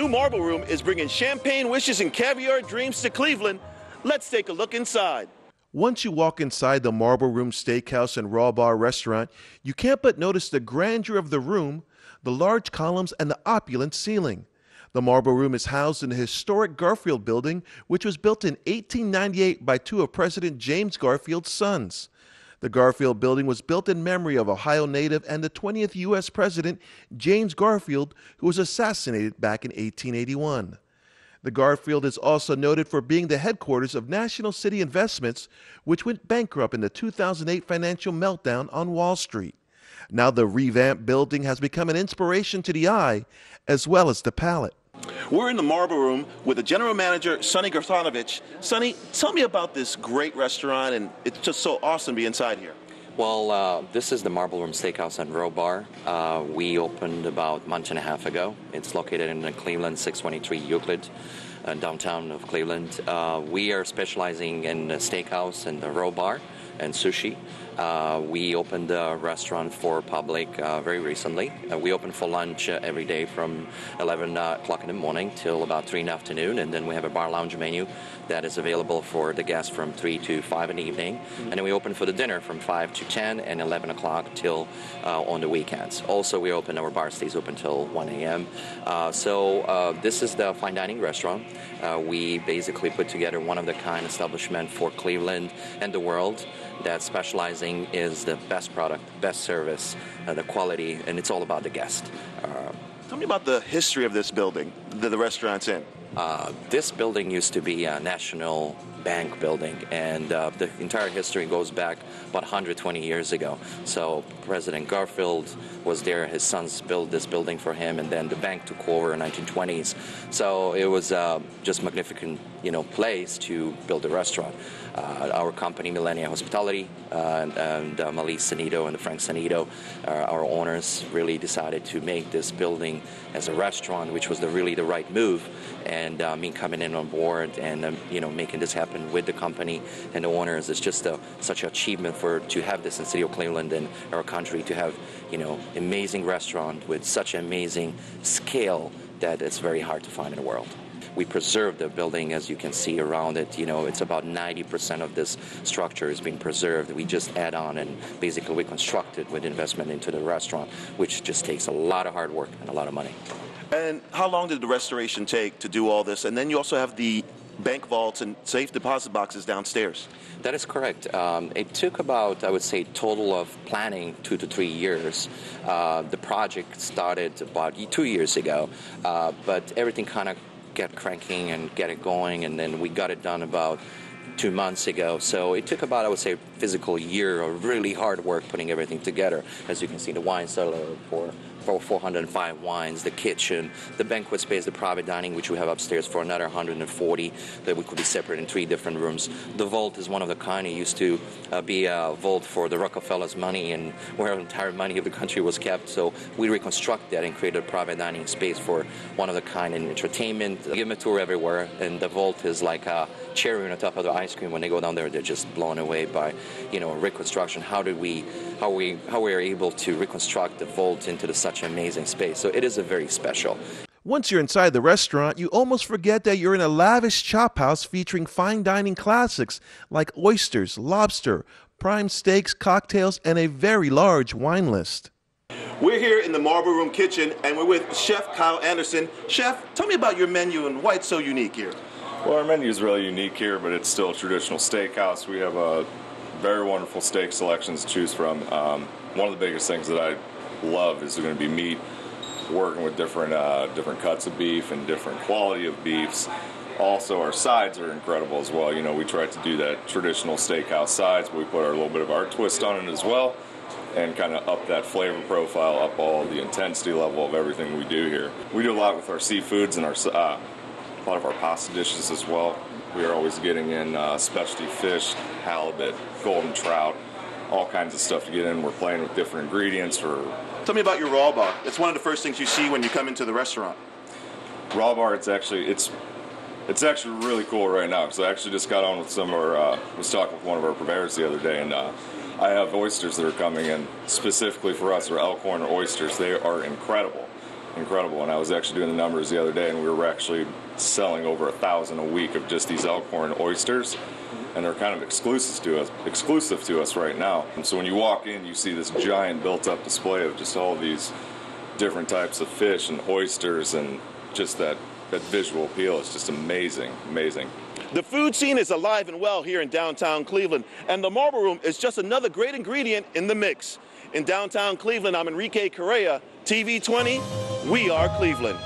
new Marble Room is bringing champagne wishes and caviar dreams to Cleveland. Let's take a look inside. Once you walk inside the Marble Room Steakhouse and Raw Bar restaurant, you can't but notice the grandeur of the room, the large columns, and the opulent ceiling. The Marble Room is housed in the historic Garfield Building, which was built in 1898 by two of President James Garfield's sons. The Garfield Building was built in memory of Ohio native and the 20th U.S. President James Garfield, who was assassinated back in 1881. The Garfield is also noted for being the headquarters of National City Investments, which went bankrupt in the 2008 financial meltdown on Wall Street. Now the revamped building has become an inspiration to the eye as well as the palate. We're in the Marble Room with the general manager, Sonny Garthanovich. Sonny, tell me about this great restaurant, and it's just so awesome to be inside here. Well, this is the Marble Room Steakhouse and Row Bar. We opened about a month and a half ago. It's located in Cleveland, 623 Euclid, downtown of Cleveland. We are specializing in the steakhouse and the row bar and sushi. We opened the restaurant for public very recently. We open for lunch every day from 11 o'clock in the morning till about 3 in the afternoon, and then we have a bar lounge menu that is available for the guests from 3 to 5 in the evening. And then we open for the dinner from 5 to 10 and 11 o'clock till on the weekends. Also, we open, our bar stays open till 1 a.m. So this is the fine dining restaurant. We basically put together one-of-the-kind establishment for Cleveland and the world that specializing is the best product, best service, the quality, and it's all about the guest. Tell me about the history of this building that the restaurant's in. This building used to be a National Bank building, and the entire history goes back about 120 years ago. So President Garfield was there, his sons built this building for him, and then the bank took over in the 1920s. So it was just magnificent, place to build a restaurant. Our company, Millennia Hospitality, and Malise Sanito and Frank Sanito, our owners, really decided to make this building as a restaurant, which was really the right move. And me coming in on board and making this happen with the company and the owners is just such an achievement to have this in the city of Cleveland and our country, to have amazing restaurant with such amazing scale that it's very hard to find in the world. We preserved the building, as you can see around it. It's about 90% of this structure is being preserved. We just add on and basically reconstruct it with investment into the restaurant, which just takes a lot of hard work and a lot of money. And how long did the restoration take to do all this? And then you also have the bank vaults and safe deposit boxes downstairs. That is correct. It took about, I would say, total of planning 2 to 3 years. The project started about 2 years ago, but everything kind of get cranking and get it going, and then we got it done about 2 months ago. So it took about, I would say, a physical year of really hard work putting everything together. As you can see, the wine cellar for 405 wines, the kitchen, the banquet space, the private dining, which we have upstairs for another 140 that we could be separate in 3 different rooms. The vault is one of the kind. It used to be a vault for the Rockefellers' money and where the entire money of the country was kept. So we reconstruct that and create a private dining space for one of the kind in entertainment. Give them a tour everywhere, and the vault is like a cherry on the top of the ice cream. When they go down there, they're just blown away by, reconstruction. How we are able to reconstruct the vault into such an amazing space. So it is a very special. Once you're inside the restaurant, you almost forget that you're in a lavish chop house featuring fine dining classics like oysters, lobster, prime steaks, cocktails, and a very large wine list. We're here in the Marble Room kitchen, and we're with Chef Kyle Anderson. Chef, tell me about your menu and why it's so unique here. Well, our menu is really unique here, but it's still a traditional steakhouse. We have a very wonderful steak selections to choose from. One of the biggest things that I love is going to be meat, working with different cuts of beef and different quality of beefs. Also, our sides are incredible as well. We try to do that traditional steakhouse sides, but we put a little bit of our twist on it as well, and kind of up that flavor profile, up all the intensity level of everything we do here. We do a lot with our seafoods and a lot of our pasta dishes as well. We are always getting in specialty fish, halibut, golden trout, all kinds of stuff to get in. We're playing with different ingredients. Tell me about your raw bar. It's one of the first things you see when you come into the restaurant. Raw bar, it's actually really cool right now, because I actually just got on with was talking with one of our purveyors the other day, and I have oysters that are coming in specifically for us. They're Elkhorn oysters. They are incredible. incredible. And I was actually doing the numbers the other day, and we were actually selling over 1,000 a week of just these Elkhorn oysters, and they're kind of exclusive to us right now. And so when you walk in, you see this giant built-up display of just all these different types of fish and oysters, and just that visual appeal is just amazing. The food scene is alive and well here in downtown Cleveland, and the Marble Room is just another great ingredient in the mix. In downtown Cleveland, I'm Enrique Correa, TV 20, we are Cleveland.